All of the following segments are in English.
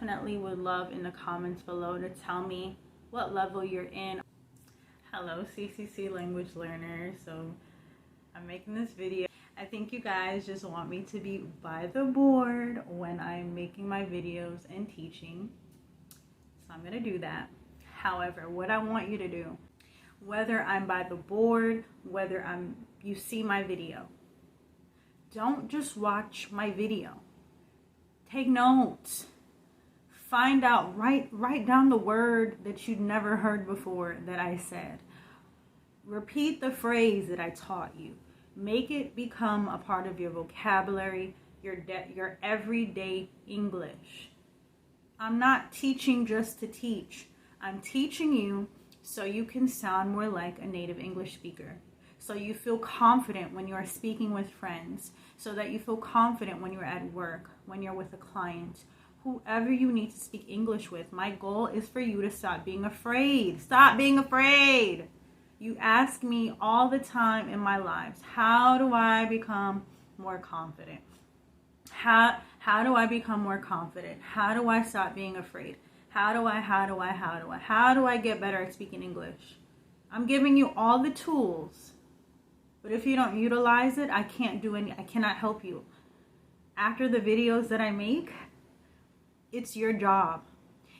definitely would love in the comments below to tell me what level you're in. Hello CCC language learners. So I'm making this video. I think you guys just want me to be by the board when I'm making my videos and teaching. So I'm gonna do that. However, what I want you to do, whether I'm by the board, whether you see my video, don't just watch my video. Take notes. Find out, write down the word that you'd never heard before that I said. Repeat the phrase that I taught you. Make it become a part of your vocabulary, your everyday English. I'm not teaching just to teach. I'm teaching you so you can sound more like a native English speaker. So you feel confident when you are speaking with friends. So that you feel confident when you're at work, when you're with a client, whoever you need to speak English with. My goal is for you to stop being afraid. Stop being afraid. You ask me all the time in my lives, how do I become more confident? How do I become more confident? How do I stop being afraid? How do I get better at speaking English? I'm giving you all the tools, but if you don't utilize it, I cannot help you. After the videos that I make, it's your job.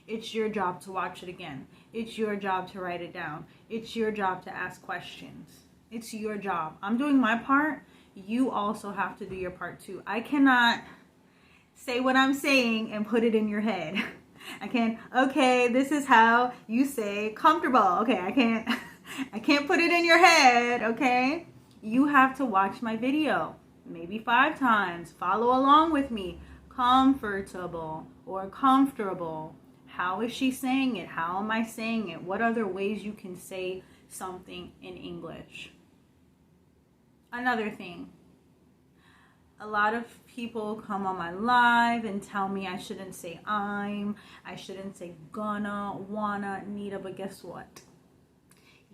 It's your job to watch it again. It's your job to write it down. It's your job to ask questions. It's your job. I'm doing my part. You also have to do your part too. I cannot say what I'm saying and put it in your head. I can't, okay, this is how you say comfortable. Okay, I can't put it in your head, okay? You have to watch my video, maybe 5 times. Follow along with me. Comfortable or comfortable. How is she saying it? How am I saying it? What other ways you can say something in English? Another thing. A lot of people come on my live and tell me I shouldn't say I shouldn't say gonna, wanna, needa, but guess what?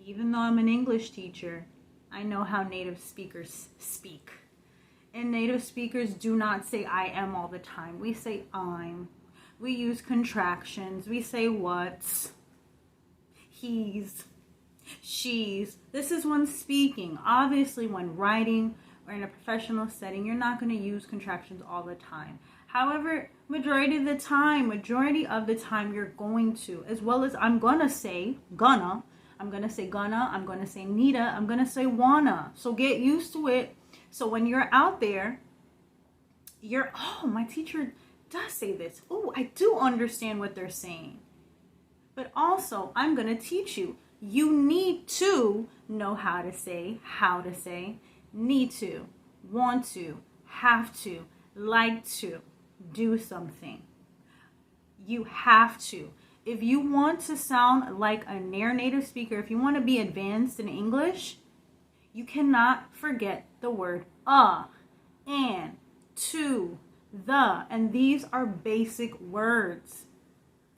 Even though I'm an English teacher, I know how native speakers speak. And native speakers do not say I am all the time. We say I'm. We use contractions. We say what's, he's, she's. This is when speaking. Obviously, when writing or in a professional setting, you're not going to use contractions all the time. However, majority of the time you're going to, as well as I'm going to say gonna, I'm going to say needa, I'm going to say wanna. So get used to it. So when you're out there, oh, my teacher does say this. Oh, I do understand what they're saying. But also, I'm going to teach you. You need to know how to say, need to, want to, have to, like to, do something. You have to. If you want to sound like a near native speaker, if you want to be advanced in English, you cannot forget the word and, to, the, and these are basic words.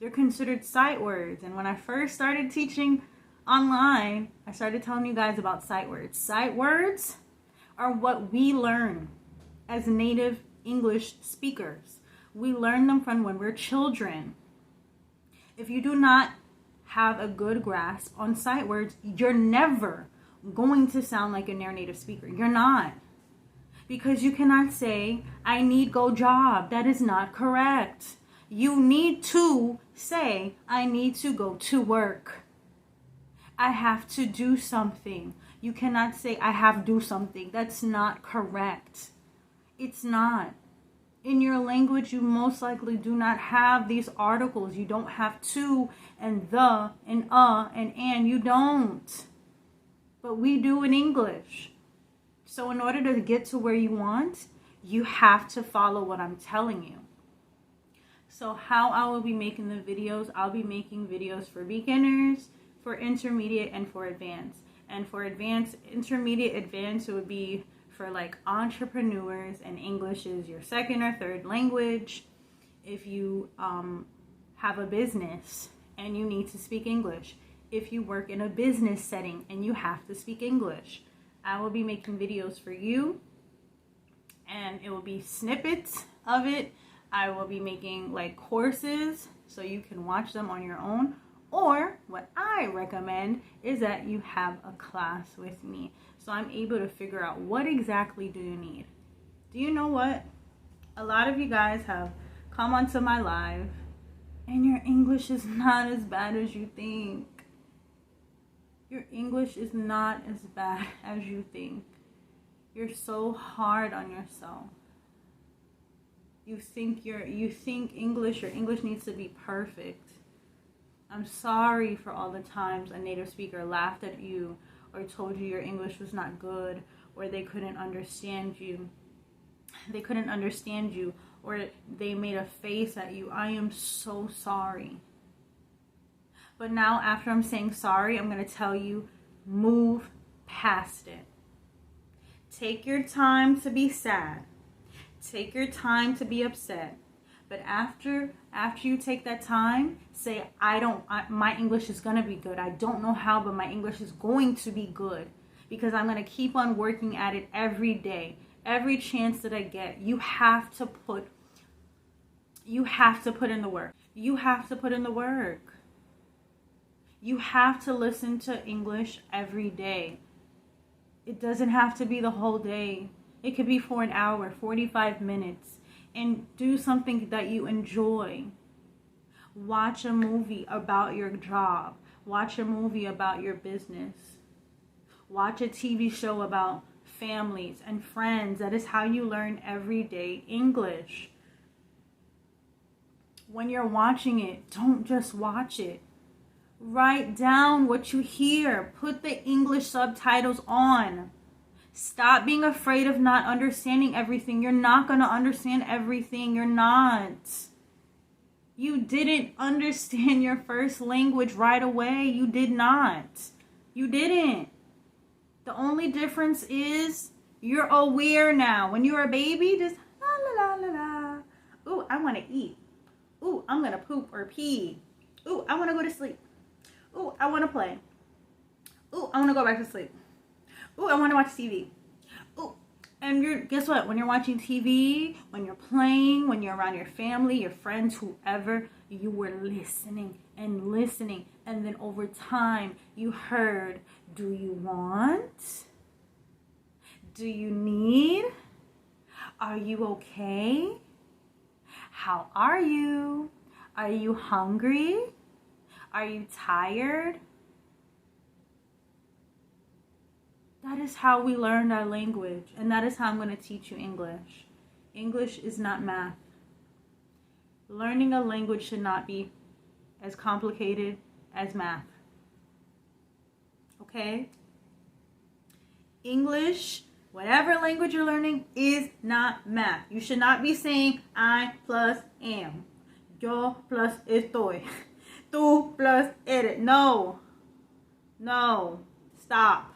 They're considered sight words. And when I first started teaching online, I started telling you guys about sight words. Sight words are what we learn as native English speakers. We learn them from when we're children. If you do not have a good grasp on sight words, you're never going to sound like a near native speaker. You're not. Because you cannot say, I need go job. That is not correct. You need to say, I need to go to work. I have to do something. You cannot say, I have to do something. That's not correct. It's not. In your language, you most likely do not have these articles. You don't have to and the and you don't. But we do in English. So in order to get to where you want, you have to follow what I'm telling you. So how I will be making the videos, I'll be making videos for beginners, for intermediate, and for advanced. And for intermediate, advanced, it would be for like entrepreneurs, and English is your second or third language. If you have a business and you need to speak English. If you work in a business setting and you have to speak English. I will be making videos for you, and it will be snippets of it. I will be making like courses so you can watch them on your own. Or what I recommend is that you have a class with me, so I'm able to figure out what exactly do you need. Do you know what? A lot of you guys have come onto my live and your English is not as bad as you think. Your English is not as bad as you think. You're so hard on yourself. You think your English needs to be perfect. I'm sorry for all the times a native speaker laughed at you or told you your English was not good, or they couldn't understand you. Or they made a face at you. I am so sorry. But now, after I'm saying sorry, I'm going to tell you, move past it. Take your time to be sad. Take your time to be upset. But after you take that time, say, my English is going to be good. I don't know how, but my English is going to be good, because I'm going to keep on working at it every day. Every chance that I get, you have to put in the work. You have to put in the work. You have to listen to English every day. It doesn't have to be the whole day. It could be for an hour, 45 minutes. And do something that you enjoy. Watch a movie about your job. Watch a movie about your business. Watch a TV show about families and friends. That is how you learn everyday English. When you're watching it, don't just watch it. Write down what you hear. Put the English subtitles on. Stop being afraid of not understanding everything. You're not going to understand everything. You're not. You didn't understand your first language right away. You did not. You didn't. The only difference is you're aware now. When you're a baby, just la la la la la. Ooh, I want to eat. Ooh, I'm going to poop or pee. Ooh, I want to go to sleep. Ooh, I want to play. Ooh, I want to go back to sleep. Ooh, I want to watch TV. Ooh, and guess what? When you're watching TV, when you're playing, when you're around your family, your friends, whoever, you were listening and listening. And then over time, you heard, do you want? Do you need? Are you okay? How are you? Are you hungry? Are you tired? That is how we learned our language, and that is how I'm going to teach you English. English is not math. Learning a language should not be as complicated as math. Okay? English, whatever language you're learning, is not math. You should not be saying I plus am. Yo plus estoy. Tú plus eres. No. No. Stop.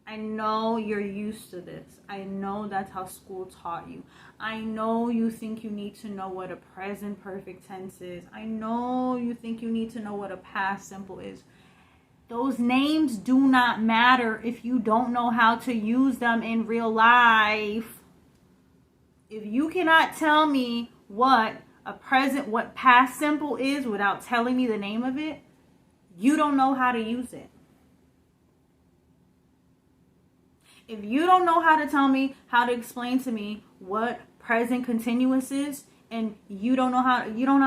I know you're used to this. I know that's how school taught you. I know you think you need to know what a present perfect tense is. I know you think you need to know what a past simple is. Those names do not matter if you don't know how to use them in real life. If you cannot tell me what past simple is without telling me the name of it, you don't know how to use it. If you don't know how to tell me, how to explain to me what present continuous is, and you don't know how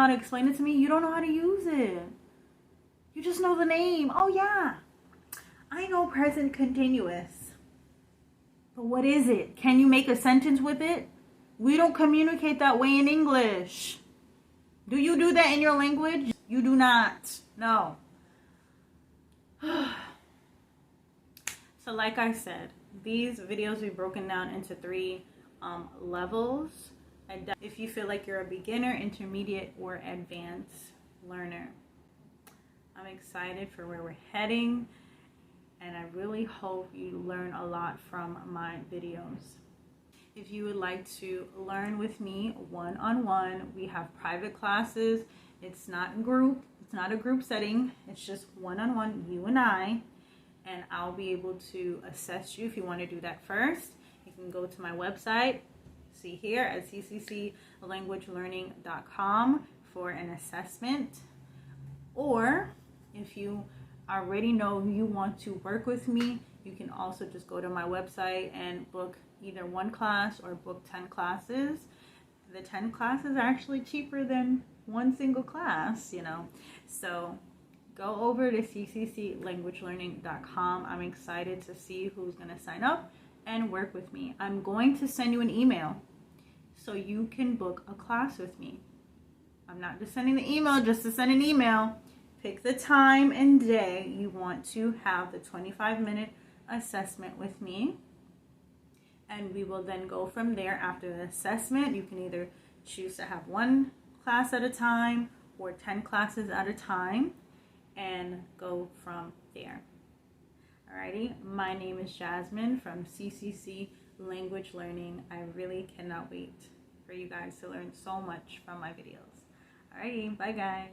to explain it to me, you don't know how to use it. You just know the name. Oh yeah, I know present continuous. But what is it? Can you make a sentence with it? We don't communicate that way in English. Do you do that in your language? You do not. No. So like I said, these videos will be broken down into 3 levels. And if you feel like you're a beginner, intermediate, or advanced learner, I'm excited for where we're heading, and I really hope you learn a lot from my videos. If you would like to learn with me one-on-one, we have private classes. It's not a group setting. It's just one-on-one, you and I. And I'll be able to assess you if you want to do that first. You can go to my website, see here at ccclanguagelearning.com for an assessment. Or if you already know you want to work with me, you can also just go to my website and book either one class or book 10 classes. The 10 classes are actually cheaper than one single class, you know. So go over to ccclanguagelearning.com. I'm excited to see who's going to sign up and work with me. I'm going to send you an email so you can book a class with me. I'm not just sending the email just to send an email. Pick the time and day you want to have the 25-minute assessment with me. And we will then go from there. After the assessment, you can either choose to have one class at a time or 10 classes at a time and go from there. Alrighty, my name is Jasmine from CCC Language Learning. I really cannot wait for you guys to learn so much from my videos. Alrighty, bye guys.